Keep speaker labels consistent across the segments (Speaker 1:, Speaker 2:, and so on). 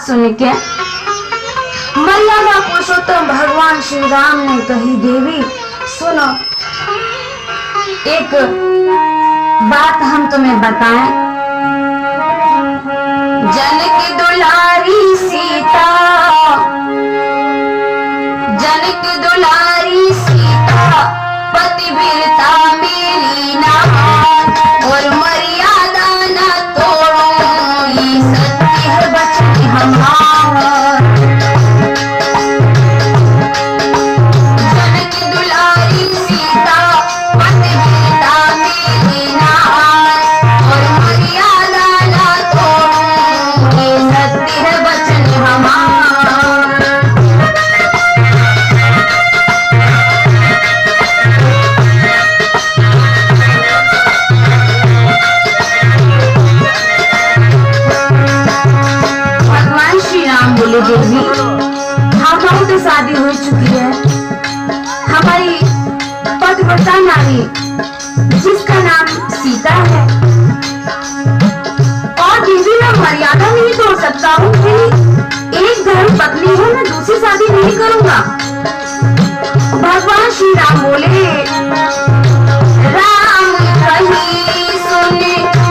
Speaker 1: सुन के मर्यादा पुरुषोत्तम भगवान श्री राम ने कही, देवी सुनो, एक बात हम तुम्हें बताएं। जनक दुलारी सीता, जनक दुलारी सीता, पतिव्रता मेरी नाम, और मर्यादा न तोड़ो, ये सत्य है वचन हमारा। जनक दुलारी सीता, पतिव्रता मेरी नाम, और मर्यादा न तोड़ो, ये सत्य है वचन हमारा। देवी, हम लोगों की शादी हो चुकी है। हमारी पतिव्रता नारी जिसका नाम सीता है, और देवी मैं मर्यादा नहीं तोड़ सकता हूँ कि एक धर्म पत्नी हूँ, मैं दूसरी शादी नहीं करूँगा। भगवान श्री राम बोले, राम कही सुन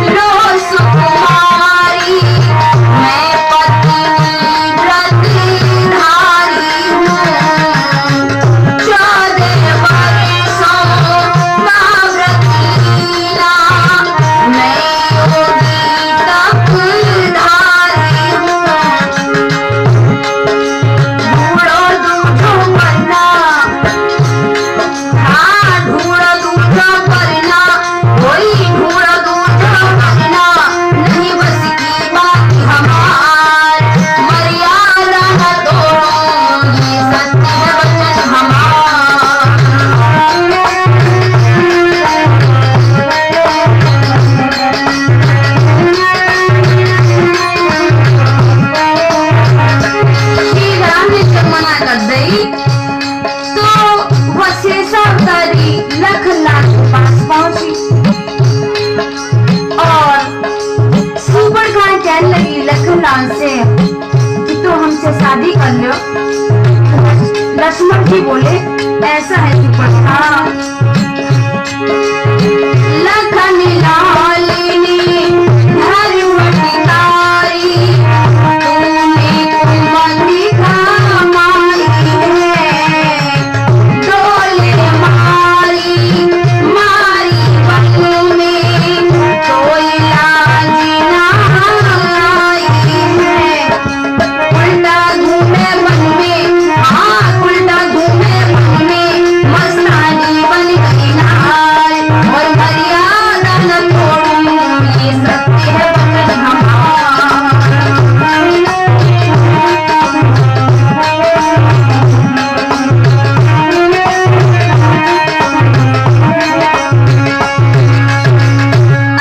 Speaker 1: लो सुकुमारी, मैं पत्नी से कि तू हमसे शादी कर लो। लक्ष्मण जी बोले, ऐसा है सुपथा, लखन लालिनी धर्मधिकारी, तूने कुमंडिका मारी है, डोले मारी मारी बन में कोई लाज ना आई है, उल्टा घूमे मन में, हाँ उल्टा घूमे मन में, मस्तानी बन गई नार, और मर्यादा न तोड़ूं, ये सत्य है वचन हमारा।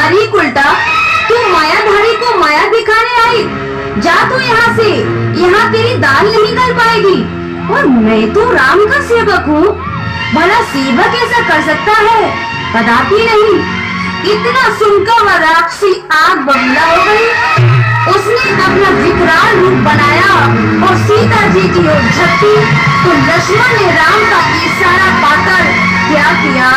Speaker 1: अरे उल्टा, तू मायाधारी को माया दिखाने आई, जा तू यहाँ से, यहाँ तेरी दाल नहीं कर पाएगी। और मैं तो राम का सेवक हूँ, भला सेवक ऐसा कर सकता है? कदापि नहीं। इतना सुनकर वह राक्षसी आग बबूला हो गई। उसने अपना विकराल रूप बनाया और सीता जी की ओर झपटी, तो लक्ष्मण ने राम का इशारा पाकर क्या किया?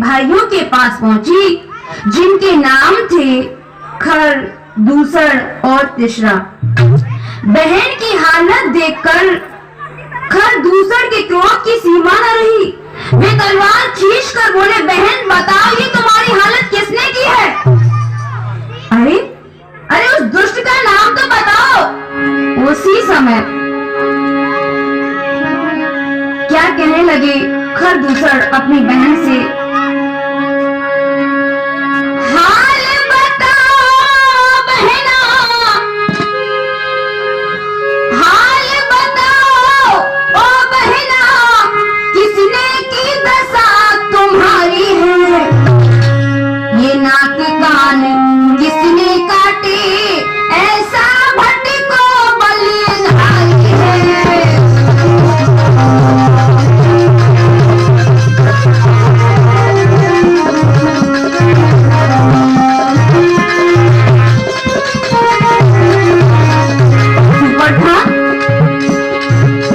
Speaker 1: भाइयों के पास पहुंची, जिनके नाम थे खर, दूसर और तीसरा। बहन की हालत देखकर खर दूसर के क्रोध की सीमा न रही। वे तलवार खींचकर बोले, बहन बताओ ये तुम्हारी हालत किसने की है? अरे अरे उस दुष्ट का नाम तो बताओ। उसी समय क्या कहने लगे खर दूसर अपनी बहन से, हाल बताओ बहना, हाल बताओ ओ बहना, किसने की दशा तुम्हारी है? ये नाक कान किसने काटे, ऐसा भट्ट को बलिहारी है।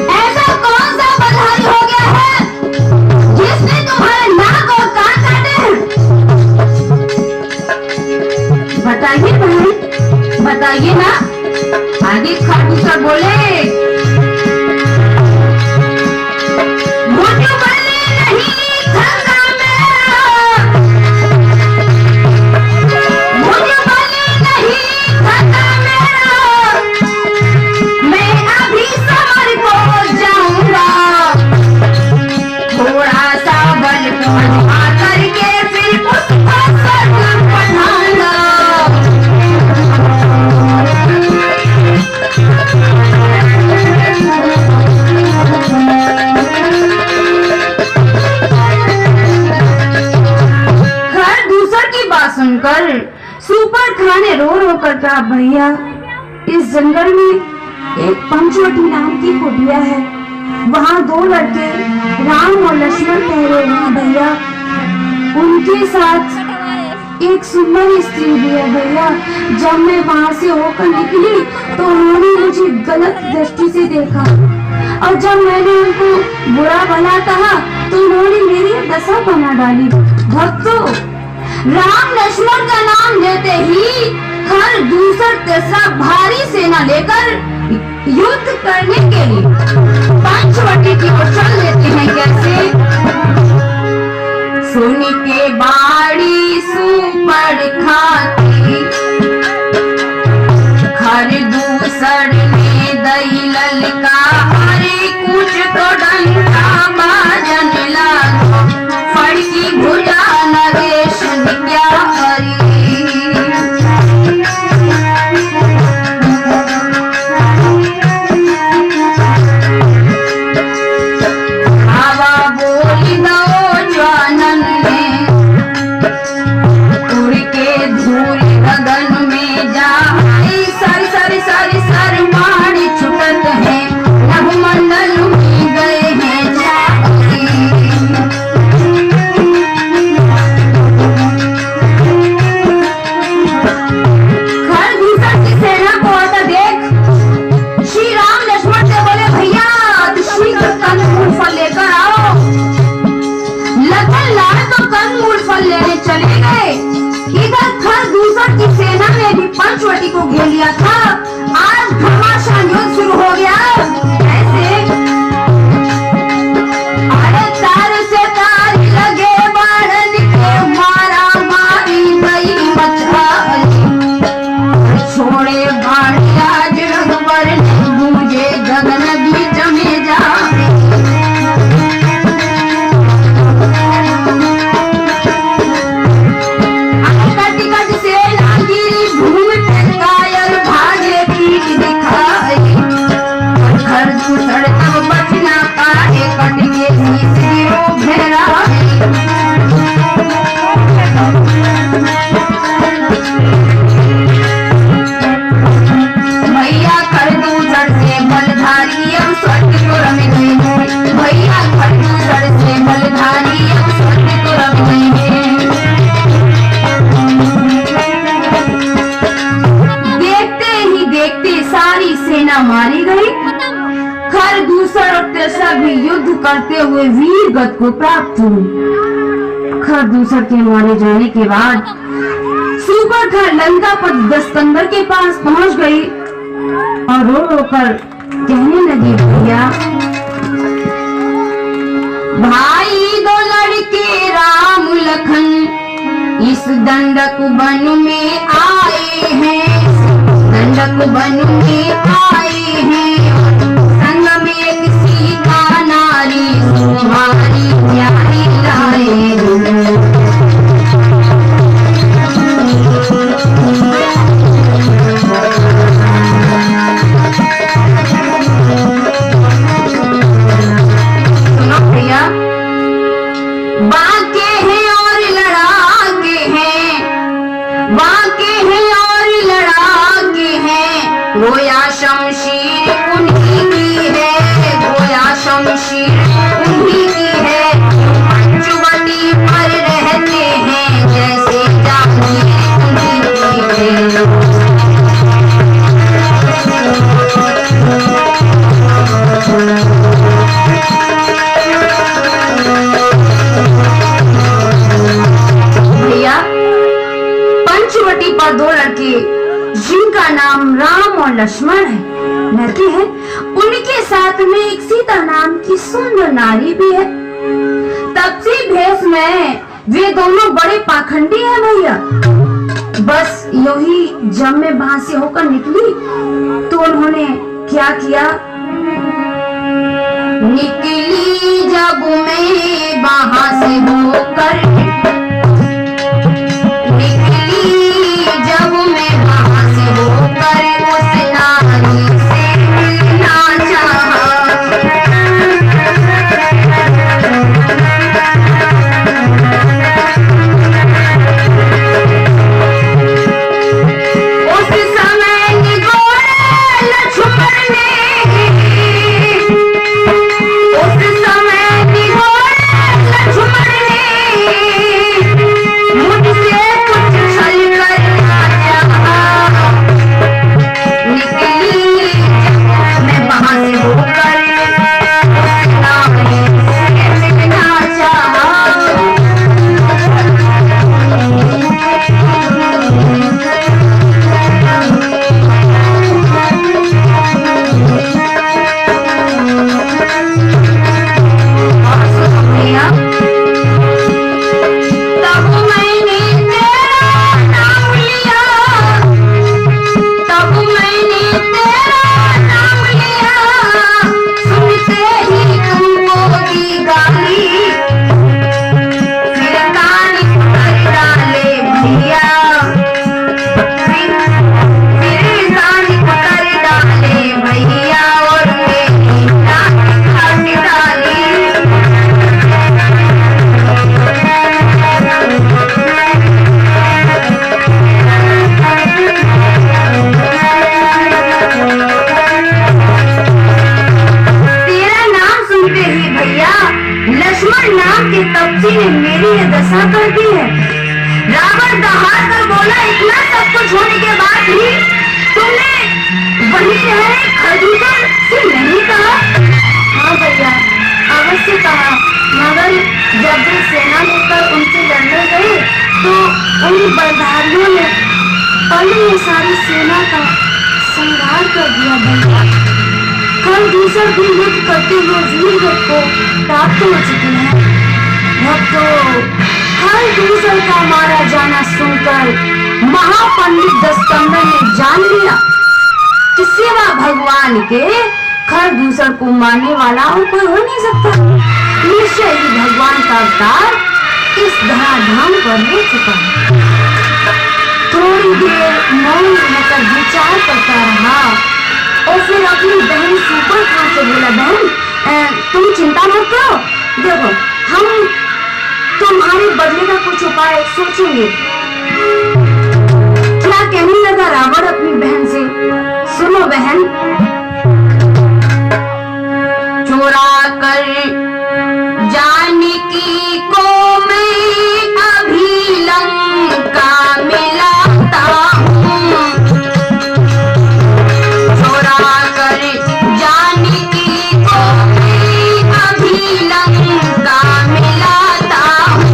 Speaker 1: ऐसा कौन सा बलिहारी हो गया है जिसने तुम्हारे नाक और कान काटे हैं? बताइए बहन, बताइए ना। आगे खरदूसर बोले, मुझे बने नहीं धंधा मेरा, मुझे बने नहीं धंधा मेरा, मैं अभी समर को जाऊंगा, थोड़ा सा बल आजमा करके फिर उसको सर पढ़ाऊंगा। खर दूसर की बात सुनकर सुपर खां ने रो रो कर कहा, भैया इस जंगल में एक पंचवटी नाम की कुटिया है, वहाँ दो लड़के राम और लक्ष्मण ठहरे हुए हैं भैया, उनके साथ एक सुंदर स्त्री भी है भैया। जब मैं वहाँ से होकर निकली तो उन्होंने मुझे गलत दृष्टि से देखा, और जब मैंने उनको बुरा भला कहा तो उन्होंने मेरी दशा बना डाली। भक्तों, राम लक्ष्मण का नाम लेते ही खर दूसर तीसरा भारी सेना लेकर युद्ध करने के लिए पंचवटी की ओर चल लेते हैं। कैसे? सुन के बाड़ी सुपर खाती, खर दूसर ने दई ललका, हरे कुछ तो डंका बाजन लगा, फड़की भुजा नरेश क्या हरी। पंचवटी को घेर लिया था। आज घमासान युद्ध शुरू हो गया। ऐसे अरे तार से तार लगे बाढ़ के, मारा मारी गई मचाली, छोड़े बाढ़ आज रघुवर गूंजे गगन बीच में जा। मारी गई। खर दूसर और तीसरा भी युद्ध करते हुए वीर गति को प्राप्त हुए। खरदूसर के मारे जाने के बाद सुपर्णखा लंका पर दस्तंबर के पास पहुंच गई और रो रो कर कहने लगी, भैया भाई दो लड़के राम लखन इस दंडक वन में आए हैं, दंडक वन में आए हैं, संग में एक सीता नारी तुम्हारी प्यारी लाए हैं। बाके हैं और लड़ाके हैं, बाके हैं और लड़ाके हैं, गोया शमशीर उन्हीं की है, गोया शमशीर उन्हीं की है, पंचवटी पर रहते हैं जैसे जागीर उन्हीं की है। पंचवटी पर दो लड़के जिनका नाम राम और लक्ष्मण है रहते हैं, उनके साथ में एक सीता नाम की सुंदर नारी भी है। तपसी भेष में वे दोनों बड़े पाखंडी हैं भैया। बस यही जब मैं वहां से होकर निकली तो उन्होंने क्या किया, निकली जब मैं वहां से होकर, जब मैं वहां से होकर उस नारी से मिलना चाहा, उस समय निगोरे लक्ष्मण ने, उस समय निगोरे लक्ष्मण ने मुझसे कुछ छल कर तपसी ने मेरी ये दशा कर दी है। रावण दहाड़ कर बोला, इतना सब कुछ होने के बाद भी तुमने वहीं रहे खरदूसर से नहीं कहा? हाँ भैया, अवश्य कहा, मगर जब वे सेना लेकर उनसे लड़ने गए तो उन बलधारियों ने पल में सारी सेना का संहार कर दिया। भैया खरदूसर भी युद्ध करते हुए वीर को प्राप्त हो चुके हैं। भक्तों, खरदूसर का मारा जाना सुनकर महापंडित दस्तंबर ने जान लिया कि सिवा भगवान के खरदूसर को मारने वाला और कोई हो नहीं सकता। निश्चय ही भगवान का अवतार इस धराधाम पर हो चुका है। थोड़ी देर मौन रहकर विचार करता रहा और फिर अपनी बहन सुपर्णखा से बोला, बहन तुम चिंता मत करो, देखो हम तुम्हारे बदले का कुछ उपाय सोचेंगे। क्या कहने लगा रावण अपनी बहन से, सुनो बहन, चुरा कर जानकी को मैं अभी लंका में लाता हूँ, चुरा कर जानकी को मैं अभी लंका में लाता हूँ,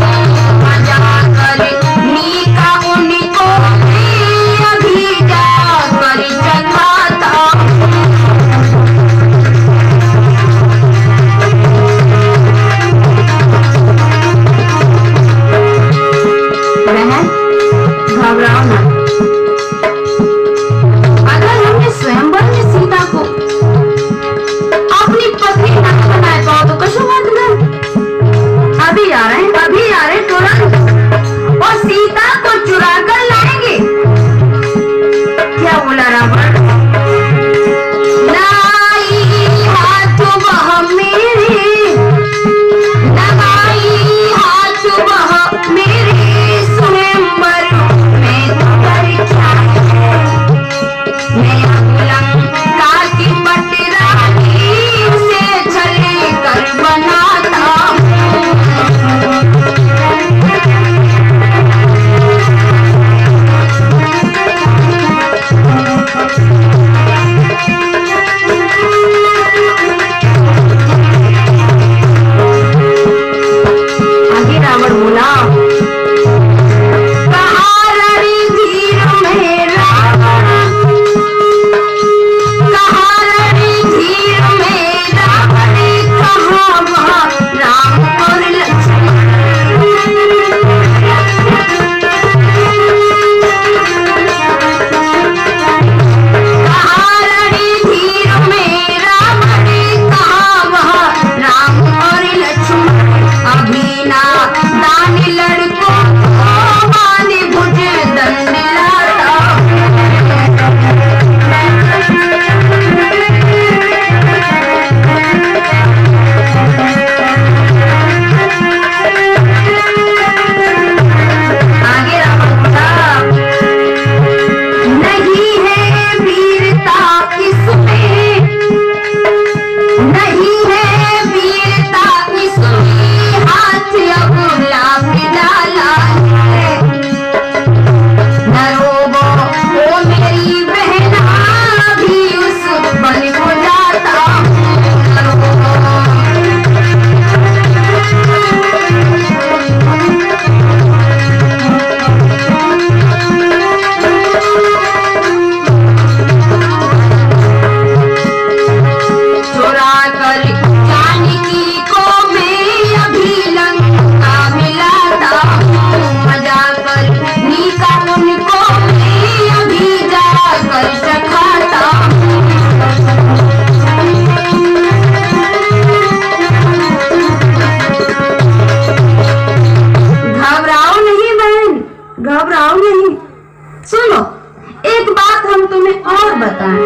Speaker 1: एक बात हम तुम्हें और बताएं,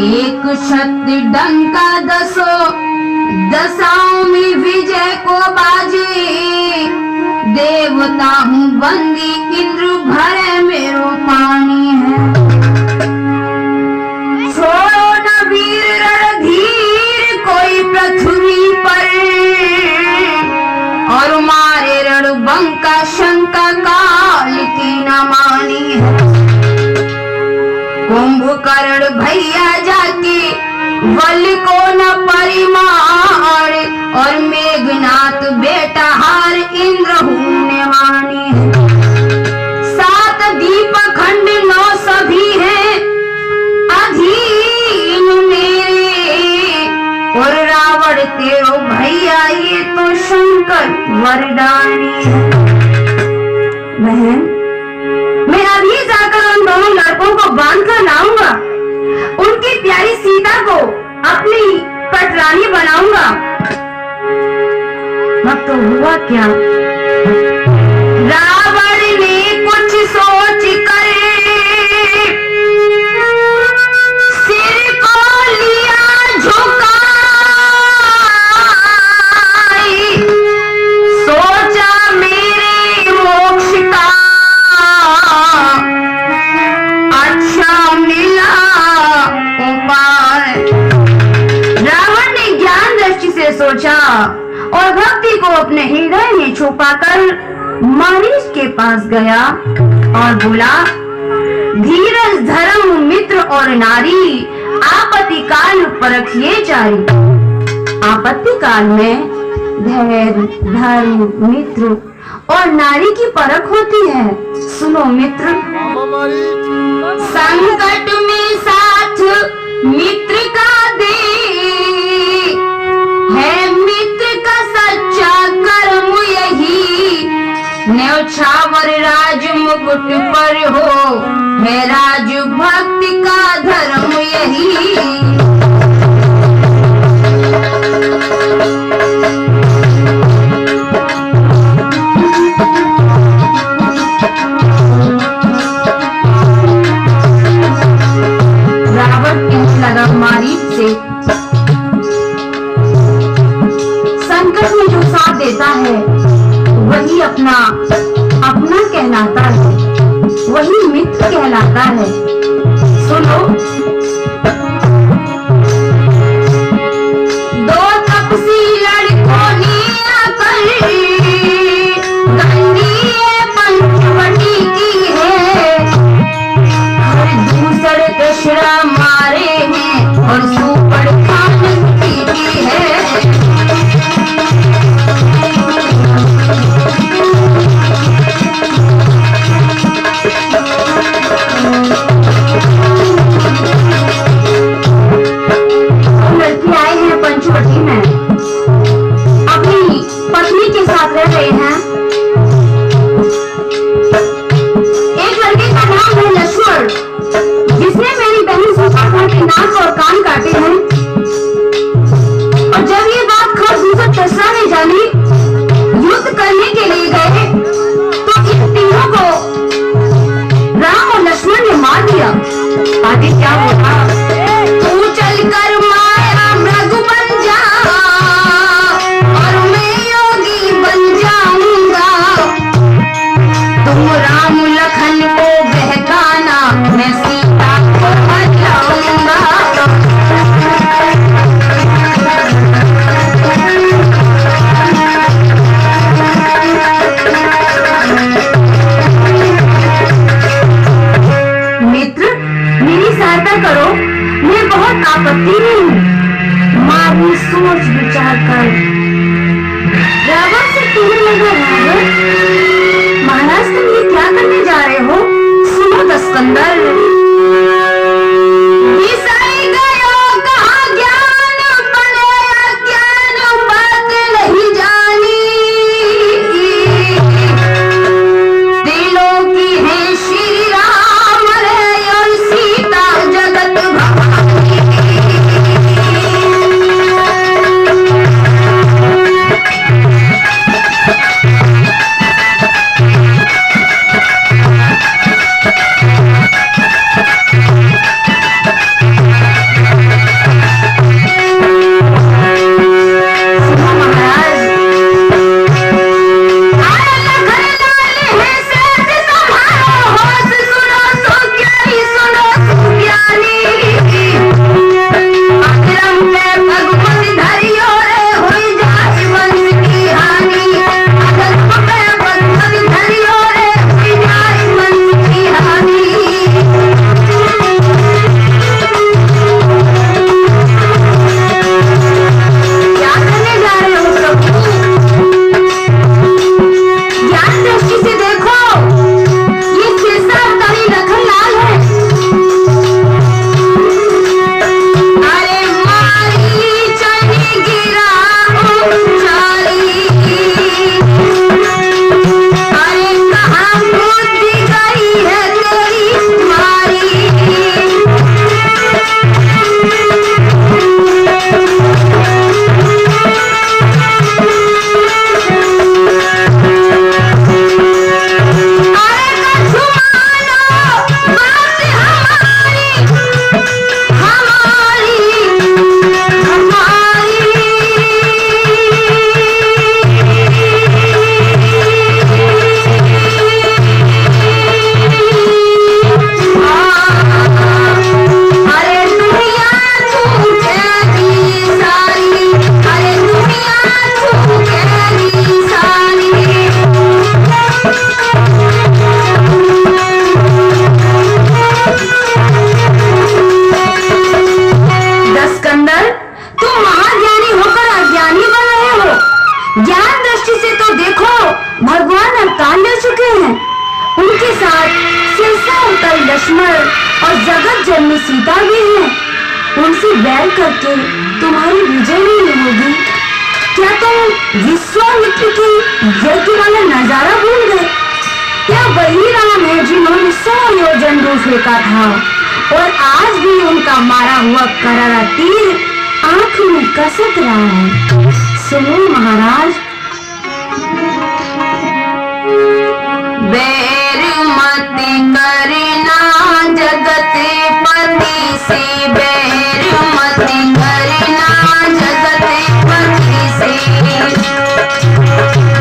Speaker 1: एक शक्ति डंका दशाओं में विजय को बाजे, देवता हूँ बंदी इंद्र भरे मेरो पानी है। छोड़ो न वीर रणधीर कोई पृथ्वी पर, और मारे रणबंका शंका काल की न मानी है। कुंभकर्ण भैया जाके बल को न परिमार, और मेघनाथ बेटा हार इंद्र ने मानी है। 7 दीप खंड 9 सभी है अधीन मेरे, और रावण तेरो भैया ये तो शंकर वरदानी है। बहन, मैं अभी जाकर उन दोनों लड़कों को बांध कर लाऊंगा, उनकी प्यारी सीता को अपनी पटरानी बनाऊंगा। अब तो हुआ क्या, रावण ने कुछ सोच कर सिर को लिया झुकाई, सोचा मेरे मोक्ष का अच्छा मिला उपाय। रावण ने ज्ञान दृष्टि से सोचा और भक्ति को अपने हृदय में छुपाकर मरीच के पास गया और बोला, धीरज धर्म मित्र और नारी, आपत्ति काल परखिए जारी। आपत्ति काल में धैर्य धर्म मित्र और नारी की परख होती है। सुनो मित्र, संकट में साथ मित्र का दे, है मित्र का सच्चा कर्म यही, न्यौछावर राज मुकुट पर हो, है राज भक्ति का धर्म यही। रावण कहने लगा मारीच से, संकट में जो साथ देता है वही अपना कहलाता है, वही मित्र कहलाता है। सुनो, 2 तपसी लड़कों ने आकर गंदी पंचवटी की है, और दूसरे दशरा मारे हैं और सुपड़ खान की है। लड़की आए हैं पंचवटी में, अपनी पत्नी के साथ रह रहे हैं। एक लड़के का नाम है लक्ष्मण, जिसने मेरी बहन सुपा के नाक और कान काटे हैं। और जब ये बात दूसरे दशरा ने जानी, युद्ध करने के लिए गए तो इन तीनों को राम और लक्ष्मण ने मार दिया। आगे क्या होगा, तू चलकर माया मृग बन जा और मैं योगी बन जाऊंगा, तुम राम लखन को बहकाना, मैं सीता को बचाऊंगा। मित्र, मेरी सहायता करो, मैं बहुत आपत्ति में हूँ। माँ भी सोच विचार कर रावण से कहने लगा, रावण महाराज, तुम ये क्या करने जा रहे हो? सुनो दस्कंदर, विषय गयो कहाँ ज्ञान बने अज्ञान, बात नहीं जानी, दिलों की है श्री राम रे और सीता जगत भवानी। लक्ष्मण और जगत जननी सीता भी हैं। उनसे बैर करके तुम्हारी विजय नहीं होगी। क्या तुम विश्वामित्र की यज्ञ वाला नजारा भूल गए? क्या वही राम है जिन्होंने 100 योजन दूर फेंका था और आज भी उनका मारा हुआ करारा तीर आंख में कसक रहा है? सुनो महाराज, बैर मत करना जगत पति से, बैर मत करना जगत पति से,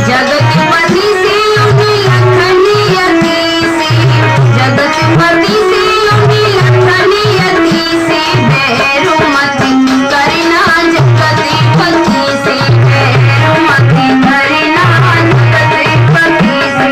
Speaker 1: जगत पति से उन्हीं लखनियति से, जगत पति से उन्हीं लखनियति से, बैर मत करना जगत पति से, बैर मत करना जगत पति से।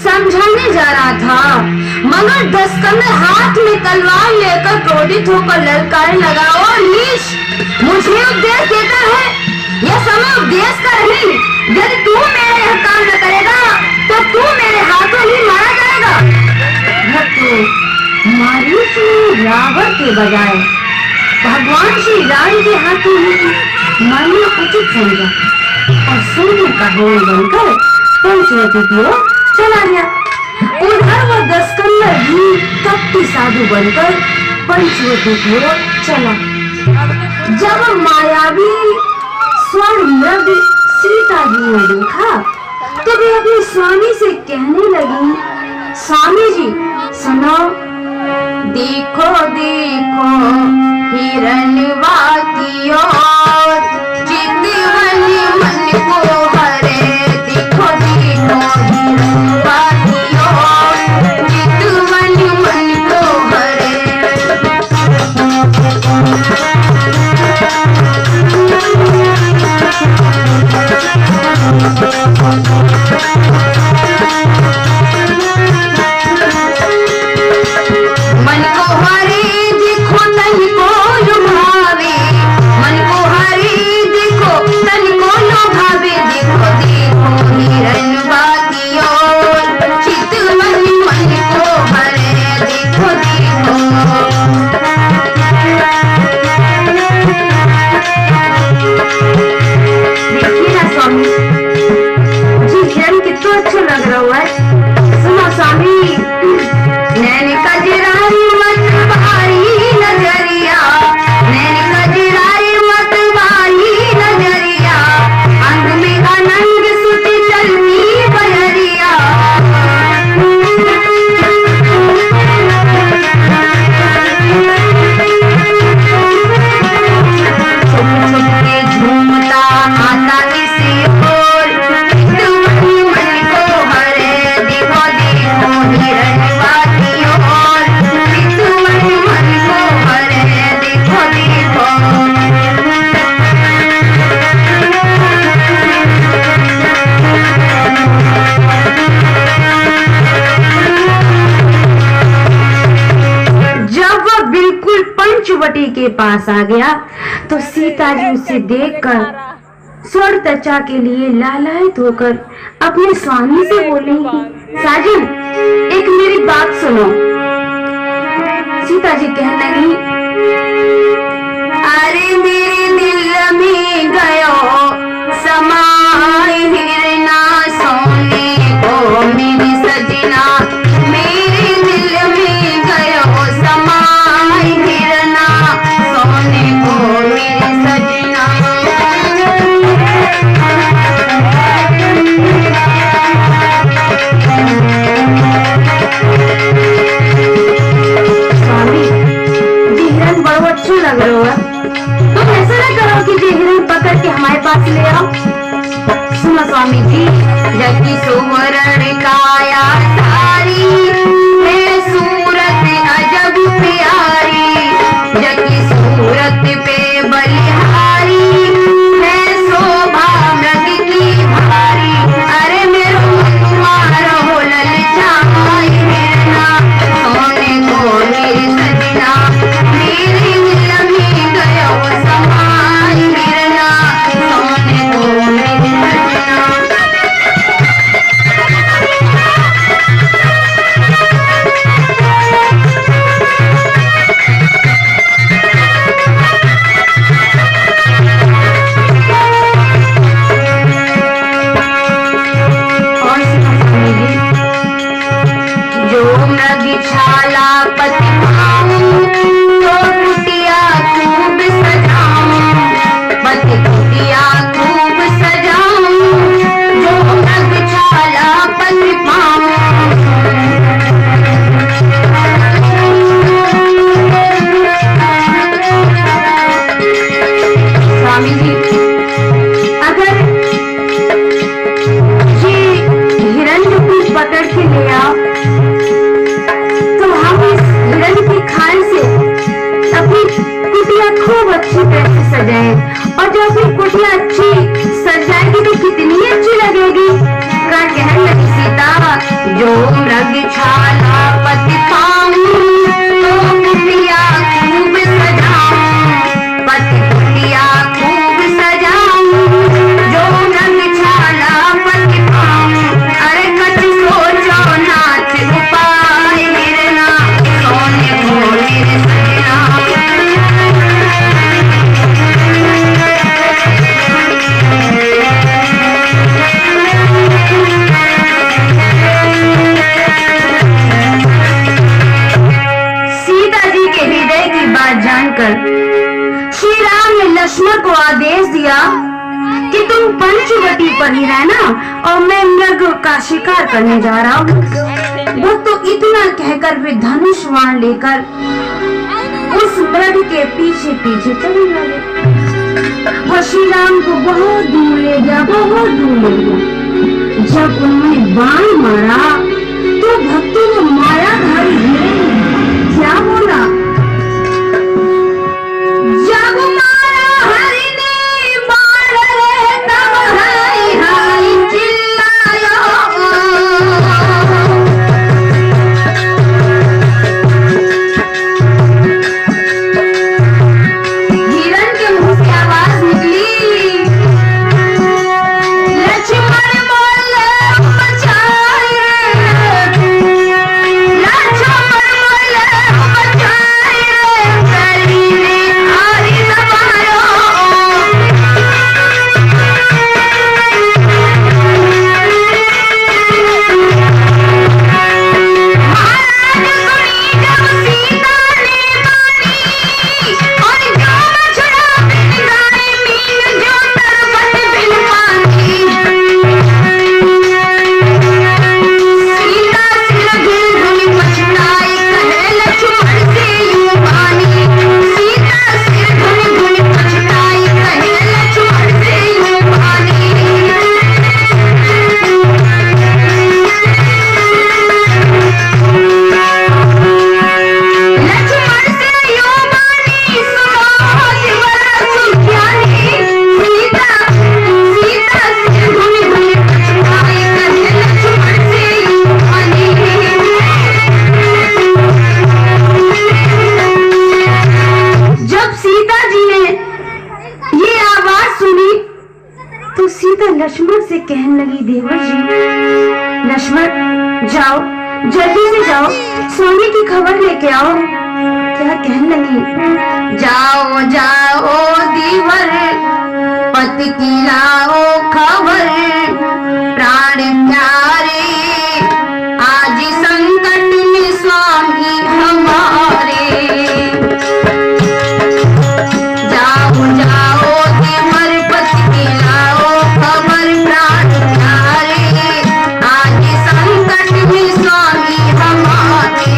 Speaker 1: समझाने जा रहा था, मगर दस्कंद हाथ में तलवार लेकर क्रोधित होकर ललकारने लगा, और नीच मुझे उपदेश देता है। यह समय उपदेश का नहीं, यदि तू मेरे यह काम न करेगा तो तू मेरे हाथों ही मारा जाएगा। मारीच ने रावण के बजाय भगवान श्री राम के हाथों ही मारना उचित समझा और सोने का ढोल बनकर पंचवटी की ओर चला गया। उधर वह दस्कंद भी कपटी साधु बनकर पंचवटी की ओर चला। जब मायावी स्वर्ण मृग सीता जी ने देखा तो वे अपने स्वामी से कहने लगी, स्वामी जी सुनो, देखो देखो हिरणवा की ओर, चितवन मन को हरे, देखो देखो हिरणवा की ओर, चितवन मन को हरे। मन को हरे देखो तन को लुभावे, मन को हरे देखो तन को लुभावे, देखो देखो हिरणवा की ओर, चितवन मन को हरे, देखो देखो। देखिए ना स्वामी जी, हिरण कितना अच्छा लग रहा है। सुनो स्वामी, नैन कजरारी मत भारी नजरिया, नैन कजरारी मत भारी नजरिया, अंग में अनंग सुत चलती बजरिया। छुप छुप के झूमता आता किसी ओर, के पास आ गया तो सीता जी उसे देखकर स्वर्ग त्वचा के लिए लालायित होकर अपने स्वामी से बोली, साजन एक मेरी बात सुनो। सीता जी कहने लगी, अरे मेरे दिल में गयो समाए हिरना सोने को मेरी सजना, मेरे दिल में गयो समाए हिरना सोने को मेरी सजना। स्वामी जी हिरन बड़ो अच्छा लग रहा है, तुम ऐसा ना करो कि जी हिरन पकड़ के हमारे पास ले आओ। सुनो स्वामी जी, जबकि सुवर्ण काया सारी है सूरत अजब प्यारी, जबकि सूरत पे बलिहारी है शोभा मृग की भारी। अरे मेरो तुम्हारो ललचाए हिरना सोने को मेरी सजना, मेरे दिल में गयो समाए हिरना सोने को मेरी सजना। और स्वामी जी, जो मृग छाला पति पाऊं तो कुटिया खूब सजाऊं, पति कुटिया खूब सजाऊं, जो मृग छाला पति पाऊं। स्वामी जी, अगर ये हिरन को पकड़ के ले आओ तो हम इस हिरन की खाल से अपनी कुटिया खूब अच्छी तरह से सजाएं, और जब फिर कुटिया अच्छी सज जाएगी तो कितनी अच्छी लगेगी। का कहने लगी सीता, जो मृग छाला पति पाऊं तो कुटिया खूब सजाऊं, पति कुटिया खूब सजाऊं, जो मृग छाला पति पाऊं। अरे कछ सोचो नाथ उपाय हिरना सोने को मेरे सजना। सीता जी के हृदय की बात जानकर श्री राम ने लक्ष्मण को आदेश दिया कि तुम पंचवटी पर ही रहना और मैं मृग का शिकार करने जा रहा हूँ। वो तो इतना कहकर वे धनुष बाण लेकर उस मृग के पीछे पीछे चलने लगे। वो श्री राम को बहुत दूर ले गया, बहुत दूर ले गया। जब उन्होंने बाण मारा तो भक्तों को मायाधारी हिरन क्या बोला, जब मारा हरि ने बाण रे तब हाय हाय चिल्लाया। हिरन के मुंह से आवाज निकली, लक्ष्मण बोले बचाए लक्ष्मण से कहने लगी, देवर जी, लक्ष्मण जाओ, जल्दी से जाओ, स्वामी की खबर लेके आओ। क्या कहने लगी, जाओ जाओ दीवर, पति की लाओ खबर, प्राण प्यारे आज संकट में स्वामी हमारे। जाओ जाओ दीवर, पति की लाओ खबर, प्राण प्यारे आज संकट में स्वामी हमारे।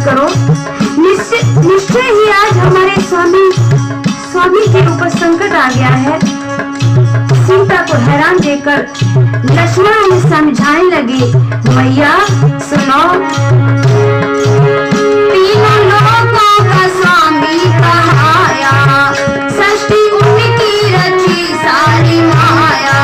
Speaker 1: करो, निश्चय ही आज हमारे स्वामी के ऊपर संकट आ गया है। सीता को हैरान देखकर लक्ष्मण उन्हें समझाने लगे, मैया सुनो, तीनों लोगों का स्वामी कहाया, सृष्टि उनकी रची सारी माया।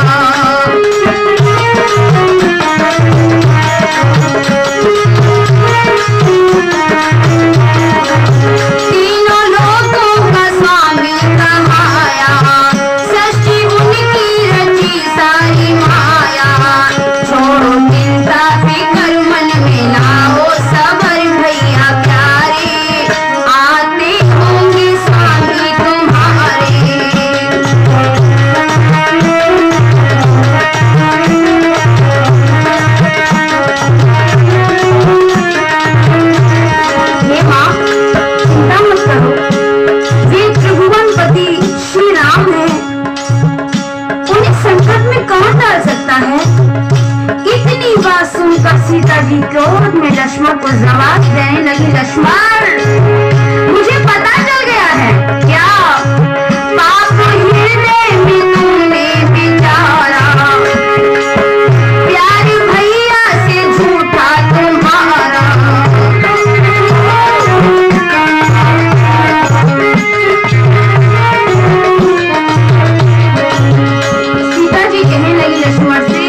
Speaker 1: सीता जी क्रोध में लक्ष्मण को जवाब देने लगी, लक्ष्मण मुझे पता चल गया है, क्या पाप हृदय में तुमने बिचारा, प्यारे भैया से झूठा तुम्हारा। सीता जी कहने लगी लक्ष्मण से,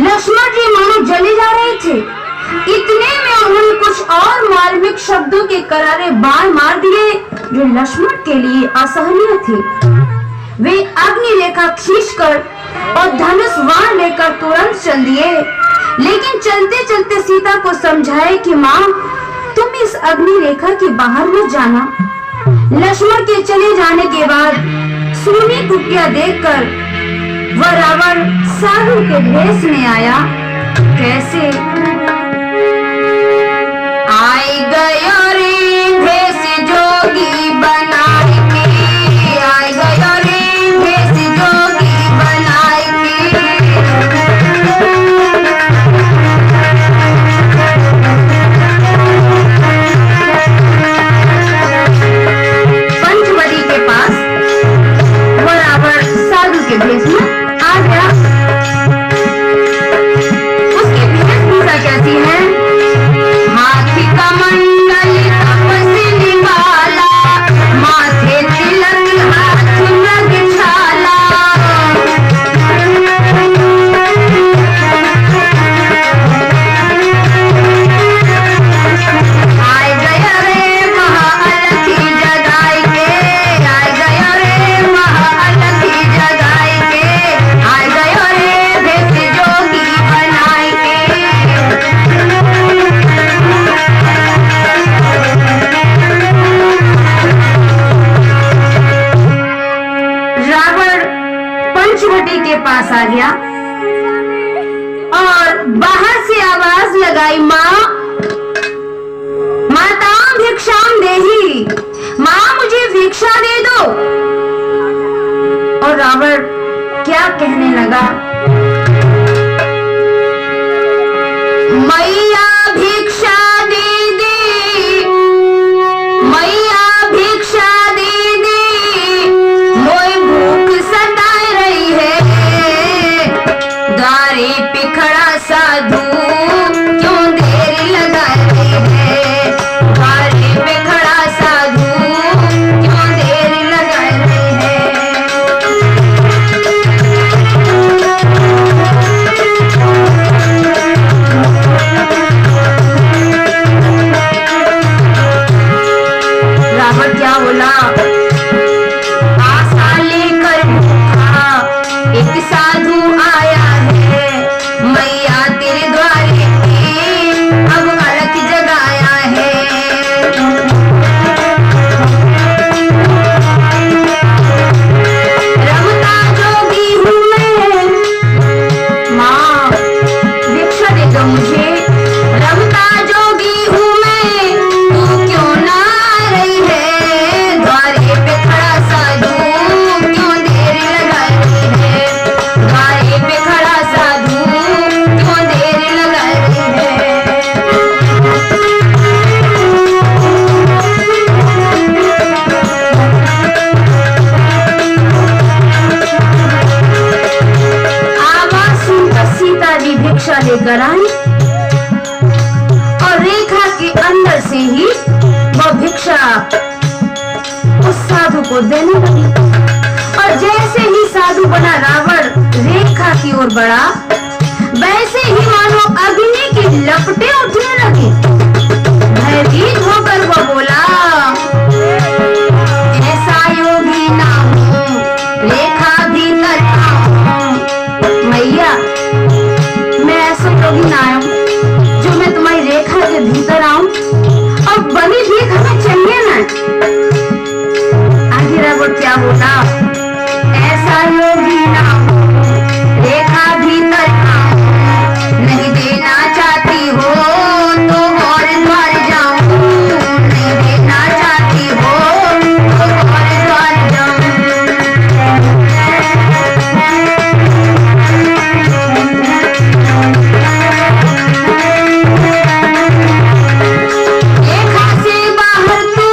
Speaker 1: लक्ष्मण जी मानो जले जा रहे थे। इतने में उन्होंने कुछ और मार्मिक शब्दों के करारे बाण मार दिए जो लक्ष्मण के लिए असहनीय थे। वे अग्नि रेखा खींचकर और धनुष बाण लेकर तुरंत चल दिए, लेकिन चलते चलते सीता को समझाए कि माँ तुम इस अग्नि रेखा के बाहर मत जाना। लक्ष्मण के चले जाने के बाद सूनी कुटिया देखकर वह रावण साधु के भेष में आया। कैसे आई गयो रे भेष जोगी बनाए के, आई गयो रे भेष जोगी बनाए के। पंचवटी के पास वह रावण साधु के भेष में आ गया। उसकी वेशभूषा कैसी है, हाथी का मंडल तपस्वी निवाला, माथे तिलक हाथ मृग छाला। आए गया रे महाअलखी जगाई के, आए गया रे महाअलखी जगाई के, आए गया रे भेष जोगी बनाई के। रावण पंचवटी के पास आ गया और बाहर से आवाज लगाई, माँ माताम भिक्षाम देही, माँ मुझे भिक्षा दे दो। और रावण क्या कहने लगा, सीता जी भिक्षा लेकर आई और रेखा के अंदर से ही वह भिक्षा उस साधु को देने लगी। और जैसे ही साधु बना रावण रेखा की ओर बढ़ा, वैसे ही मानो अग्नि की लपटें उठने लगी। भयभीत होकर वह बोला, ऐसा योगी ना हूँ, रेखा भीतर आऊं। मैया, मैं ऐसा योगी ना आऊं जो मैं तुम्हारी रेखा के भीतर आऊं और बनी भीख हमें चाहिए ना। आगे रावण क्या बोला, ऐसा योगी ना हूँ, रेखा भीतर आऊं, नहीं देना चाहती हो तो और द्वार जाऊं, नहीं देना चाहती हो तो और द्वार जाऊं। रेखा से बाहर तू,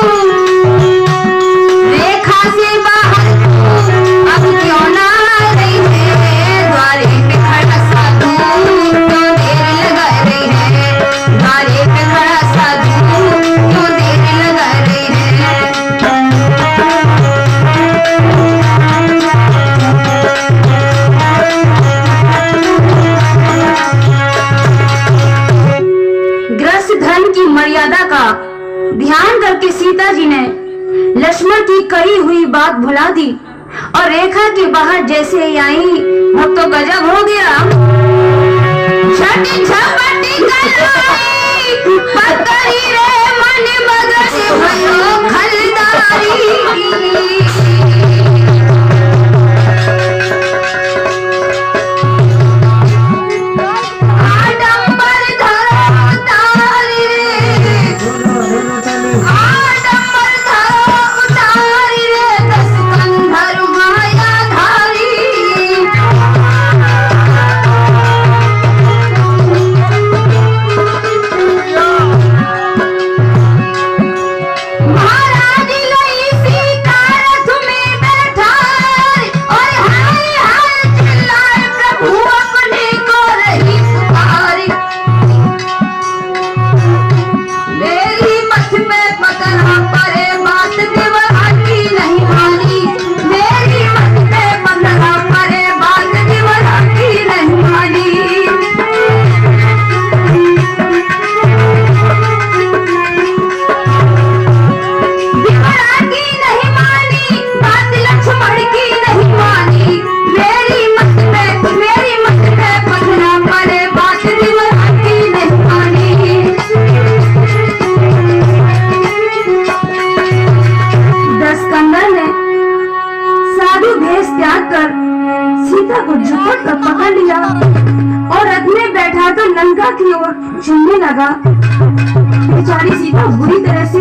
Speaker 1: रेखा से बाहर तू अब क्यों ना आ रही है, द्वारे पे खड़ा साधु क्यों देर लगा रही है, द्वारे पे खड़ा साधु क्यों देर लगा रही है। ग्रस्त धन की मर्यादा का ध्यान करके सीता जी ने लक्ष्मण की कही हुई बात भुला दी और रेखा के बाहर जैसे ही आई, अब तो गजब हो गया। छठी झपटी कलाई, पकड़ी रे मन मगन भयो खलदारी। आडंबर धरो उतारी रे, आडंबर धरो उतारी रे, दस कंधर मायाधारी। महाराज लई सीता रथ में बैठा और हाय हाय चिल्लाए, प्रभु अपने को रही पुकारी। मेरी मत में पकड़ा परे बात दिवरा की नहीं मानी, मेरी मत में पकड़ा परे बात दिवरा की नहीं मानी। दिवरा की नहीं मानी, बात लक्ष्मण की नहीं मानी, मेरी मत में पकड़ा परे बात दिवरा की नहीं मानी। दस्कंदर ने साधु भेष त्याग कर सीता को झपट कर पकड़ लिया और रथ में बैठा तो लंका की ओर चलने लगा। बेचारी सीता बुरी तरह से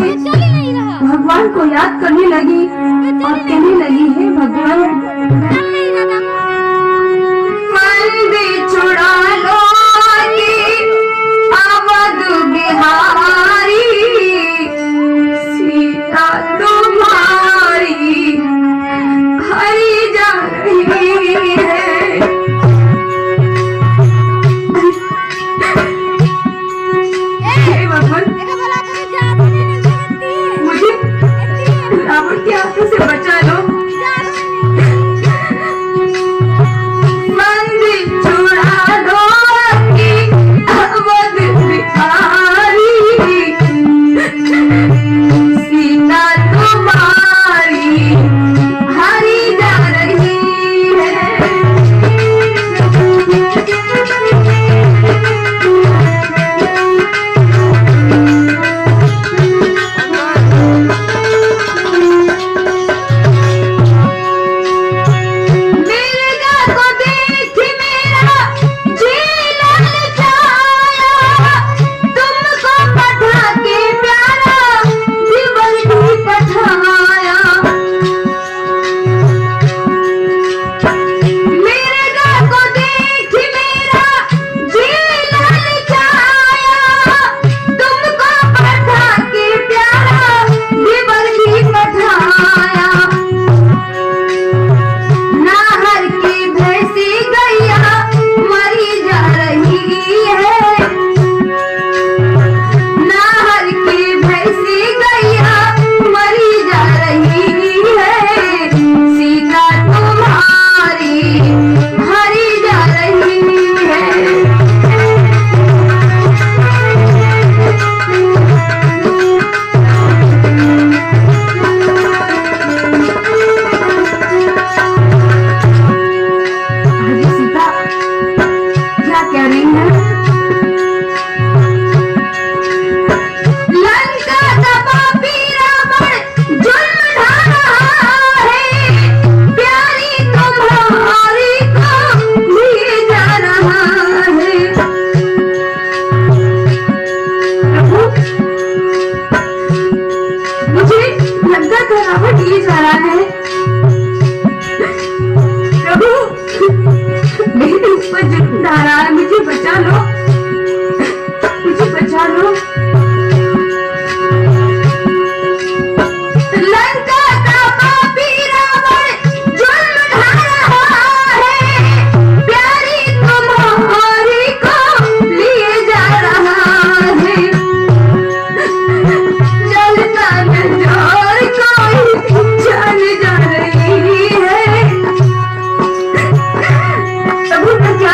Speaker 1: भगवान को याद करने लगी और कहने लगी, हे भगवान, मंदी छुड़ा लो कि अवध बिहारी, सीता तुम्हारी हरी जा रही है। हे भगवान, मुझे रावण के हाथों से बचा लो।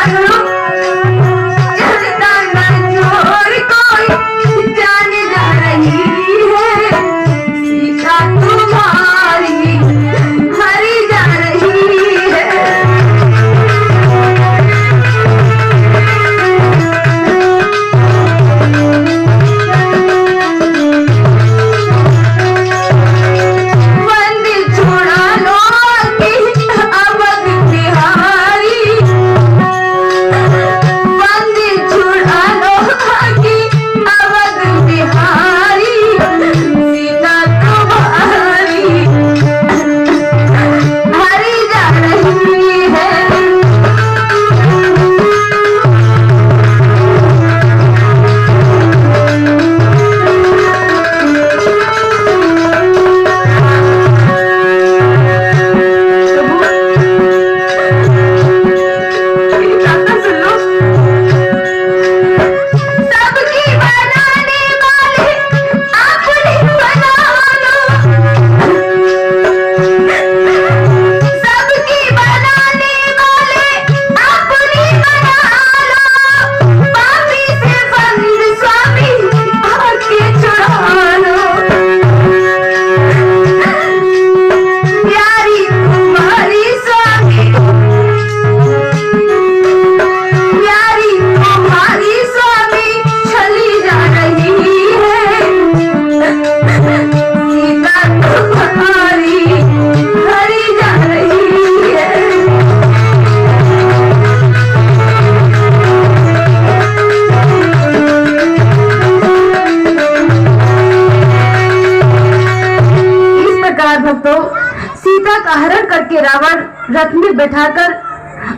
Speaker 1: मानो, चलता ना जोर कोई जाने जा रही है, सीता तुम्हारी हरी जा रही है। मंदिर छोड़ा लो कि अवध बिहारी, मंदिर छुड़ा लो कि अवध बिहारी, सीता तुम्हारी हरी जा रही है। सबकी बनाने वाले अपनी बना लो, सबकी बनाने वाले अपनी बना लो, पापी से बंद स्वामी आके छुड़ा लो। प्यारी तुम्हारी स्वामी, प्यारी तुम्हारी स्वामी चली जा रही है, सीता तुम्हारी हरी जा रही है। इस प्रकार भक्तों, सीता का हरण करके रावण रथ में बैठाकर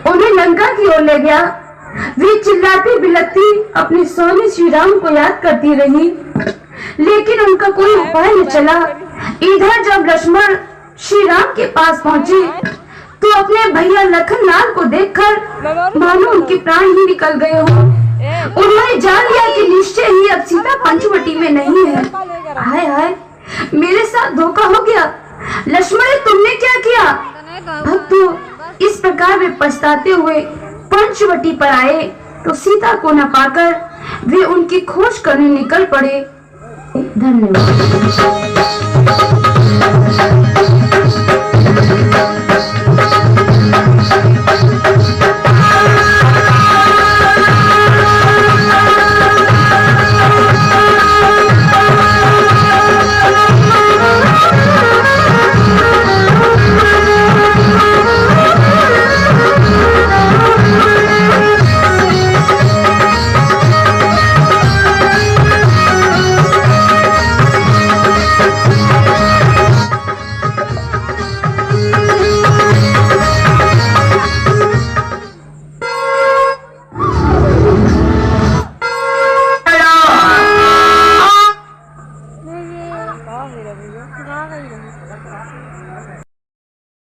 Speaker 1: उन्हें लंका की ओर ले गया। वे चिल्लाती बिलखती अपने स्वामी श्री राम को याद करती रही, लेकिन उनका कोई उपाय न चला। इधर जब लक्ष्मण श्री राम के पास पहुंचे तो अपने भैया लखन लाल को देखकर मानो उनके प्राण ही निकल गए हो। उन्होंने जान लिया कि निश्चय ही अब सीता पंचवटी में नहीं है। हाय हाय, मेरे साथ धोखा हो गया। लक्ष्मण, तुमने क्या किया? भक्तों, इस प्रकार वे पछताते हुए पंचवटी पर आए तो सीता को न पाकर वे उनकी खोज करने निकल पड़े। धन्यवाद।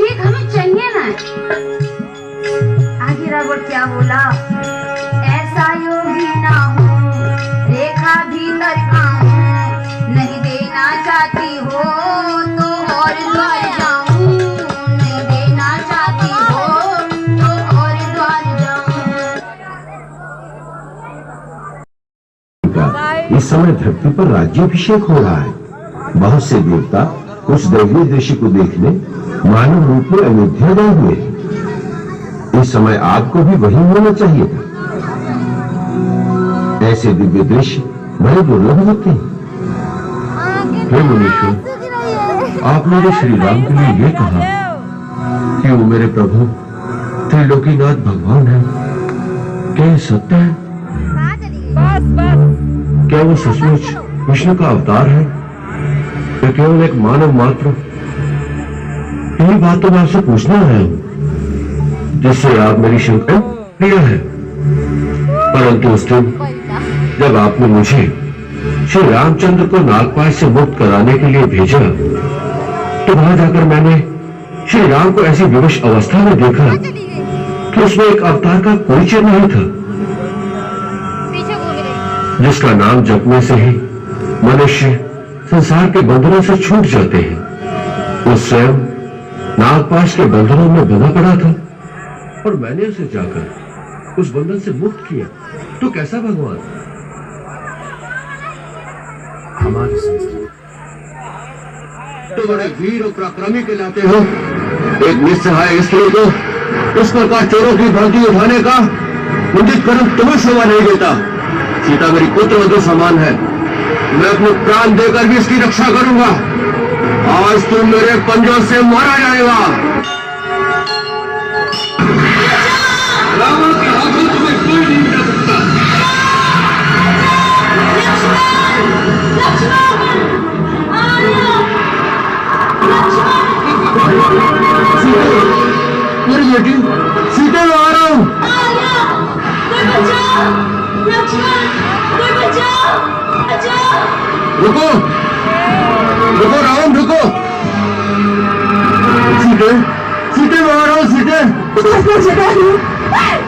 Speaker 1: ठीक हमें चाहिए ना। आगे रावण क्या बोला? ऐसा योगी ना हो, रेखा भीतर आऊं, नहीं देना चाहती हो तो और द्वार जाऊं, नहीं देना चाहती हो तो और द्वार जाऊं।
Speaker 2: इस समय धरती पर राज्याभिषेक हो रहा है। बहुत से देवता उस दैवीय दृश्य को देखने मानव रूप में अयोध्या गए हुए हैं। इस समय आपको भी वही होना चाहिए था। ऐसे दिव्य दृश्य बड़े दुर्लभ होते हैं। हे मुनीश्वर, आपने जो श्री राम के लिए ये कहा कि वो मेरे प्रभु त्रिलोकीनाथ भगवान है, क्या ये सत्य है? क्या वो सचमुच विष्णु का अवतार है या केवल एक मानव मात्र? यही बात तो मैं आपसे पूछना आया हूं, जिससे आप मेरी शंका किया है। परंतु उस दिन जब आपने मुझे श्री रामचंद्र को नागपाश से मुक्त कराने के लिए भेजा, तो वहां जाकर मैंने श्री राम को ऐसी विवश अवस्था में देखा कि उसमें एक अवतार का कोई चिन्ह नहीं था, जिसका नाम जपने से ही मनुष्य संसार के बंधनों से छूट जाते हैं। वो स्वयं नागपाश के बंधनों में बंधा पड़ा था और मैंने उसे जाकर उस बंधन से मुक्त किया, तो कैसा भगवान?
Speaker 3: हमारी संस्कृति
Speaker 2: तो बड़े वीर और पराक्रमी कहलाते हो, एक निस्सहाय स्त्री को इस प्रकार चोरों की भर्ती उठाने का मुझे कर्म तुम्हें शोभा नहीं देता। सीता मेरी पुत्र वधू समान है, मैं अपने प्राण देकर भी इसकी रक्षा करूंगा। आज तुम मेरे पंजों से मारा जाएगा। रावण के हाथों तुम्हें कोई नहीं मिटा सकता। मेरी बेटी सीता, मैं आ रहा हूं। रुको रुको रावण, रुको। सीते, सीते, मैं आ रहा हूं। सीते,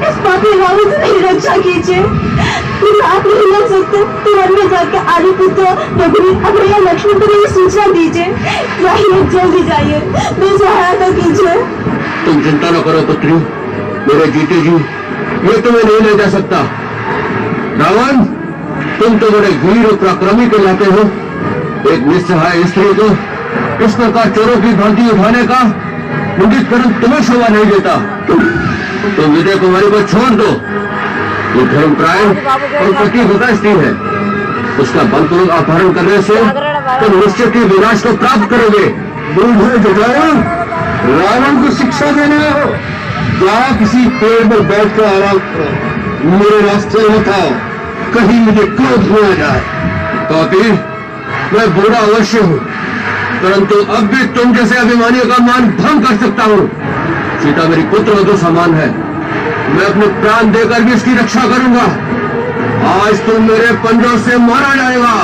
Speaker 1: इस पापी रावण से मेरी रक्षा कीजिए। तुम आप नहीं लड़ सकते तो वन में जाकर आदि पुत्र रघुवीर अभय लक्ष्मण को मेरी सूचना दीजिए। जाइए, जल्दी जाइए, मेरी सहायता कीजिए।
Speaker 2: तुम चिंता न करो पुत्री, मेरे जीते जी ये तुम्हें नहीं ले जा सकता। रावण, तुम तो बड़े वीर और पराक्रमी कहलाते हो, एक निस्सहाय स्त्री को इस प्रकार चोरों की भर्ती उठाने का मुझे कर्म तुम्हें शोभा नहीं देता। तुम विजय कुमारी को छोड़ दो। ये धर्मपरायण और पतिव्रता स्त्री है, उसका बलपूर्वक अपहरण करने से तुम निश्चित ही विनाश को प्राप्त करोगे। रावण को शिक्षा देने हो, या किसी पेड़ पर बैठकर आराम करो, मेरे रास्ते मत आओ, कहीं मुझे क्रोध न आ जाए। पापी, मैं बुरा अवश्य हूं, परंतु अब भी तुम जैसे अभिमानियों का मान भंग कर सकता हूं। सीता मेरी पुत्र वधू समान है, मैं अपने प्राण देकर भी इसकी रक्षा करूंगा। आज तुम मेरे पंजों से मारा जाएगा।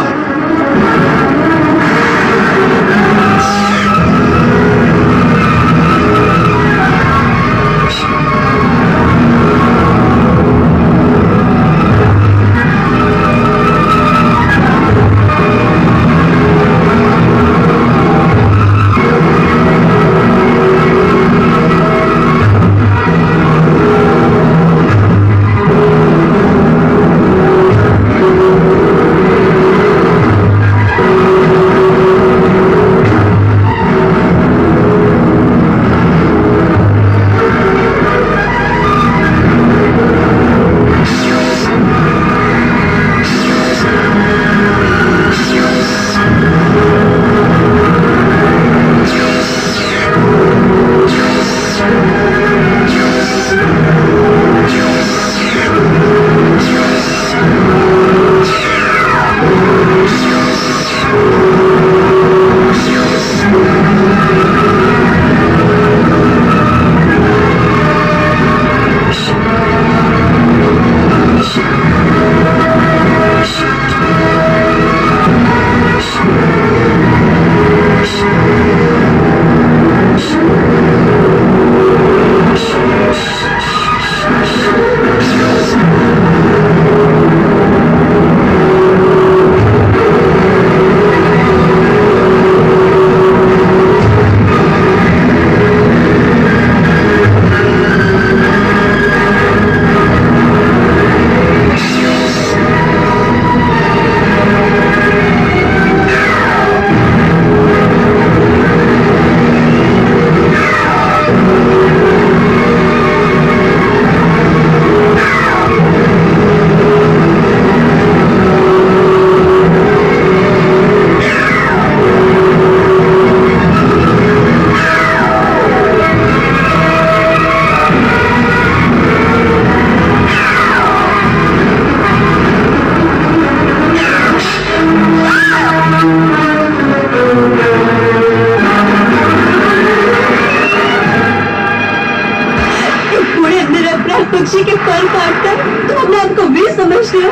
Speaker 1: पक्षी के पर काटकर तुम अपने आप को वीर समझते हो,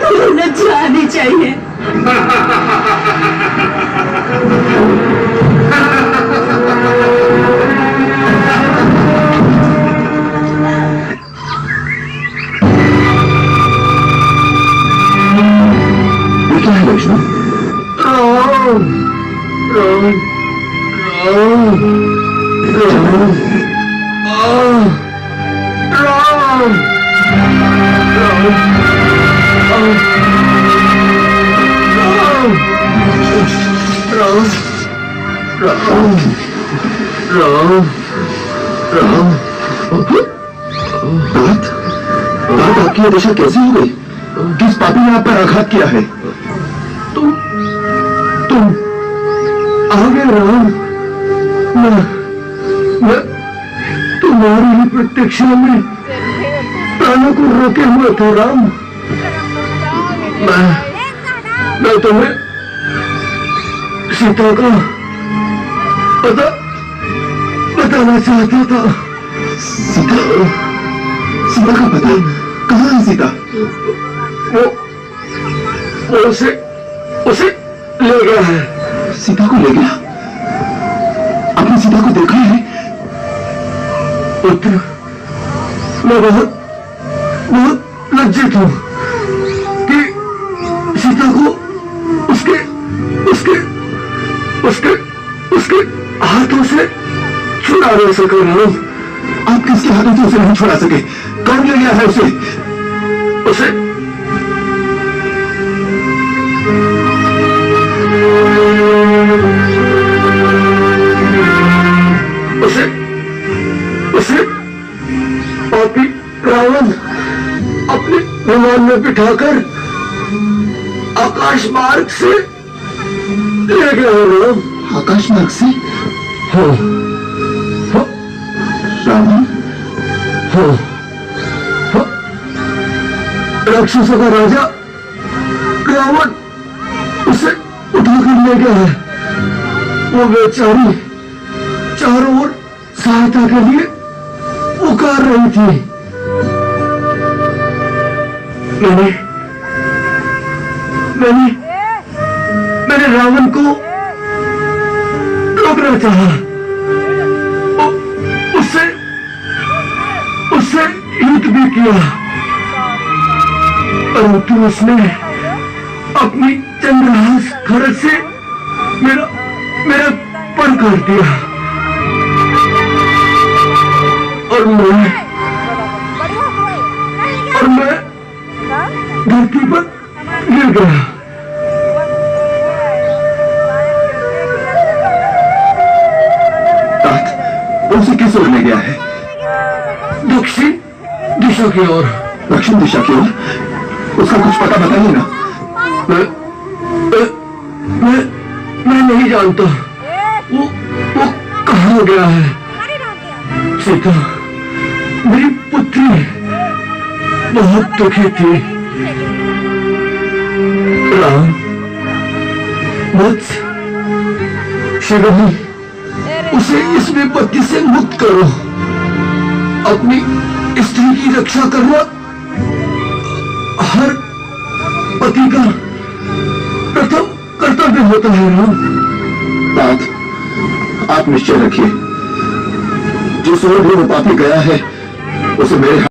Speaker 1: तुम्हें लज्जा आनी चाहिए।
Speaker 2: क्या है लक्ष्मण?
Speaker 4: बात आपकी ये दशा कैसे हो गई? किस पापी ने आप पर आघात किया है?
Speaker 2: तुम आगे राम। मैं तुम्हारी ही प्रत्यक्षा में प्राणों को रोके हुए था राम। मैं तुम्हें सीता का पता बताना चाहता था।
Speaker 4: सीता? सीता का पता? कहाँ है सीता?
Speaker 2: वो उसे ले गया है।
Speaker 4: सीता को ले गया? आपने सीता को देखा है?
Speaker 2: पुत्र, मैं बहुत लज्जित हूं कि सीता को उसके हाथों से छुड़ा नहीं सका राम।
Speaker 4: आप किसके हाथों से उसे नहीं छुड़ा सके? कौन ले गया है उसे?
Speaker 2: उसे पापी रावण अपने विमान में बिठाकर आकाश मार्ग से ले गया राम।
Speaker 4: आकाश मार्ग से?
Speaker 2: हाँ
Speaker 4: रावण?
Speaker 2: हाँ, राक्षसों का राजा रावण उसे उठाकर ले गया है। वो बेचारी चारों ओर सहायता के लिए पुकार रही थी। मैंने रावण को रोकना चाहा, उससे युद्ध भी किया, परंतु उसने अपनी चंद्रहास खड्ग से मेरा पर काट दिया और मैं धरती पर गिर गया।
Speaker 4: उसे किस ओर ले गया है?
Speaker 2: दक्षिण दिशा की ओर।
Speaker 4: दक्षिण दिशा की ओर? उसका कुछ पता बताइए ना।
Speaker 2: मैं नहीं जानता वो कहाँ गया है। सीता मेरी पुत्री बहुत दुखी थी। राम, वत्स, शिरोमणि, उसे इस विपत्ति से मुक्त करो। अपनी स्त्री की रक्षा करना हर पति का प्रथम कर्तव्य होता है राम।
Speaker 4: बात आप निश्चय रखिए, जिस ओर भी वो पापी गया है उसे मेरे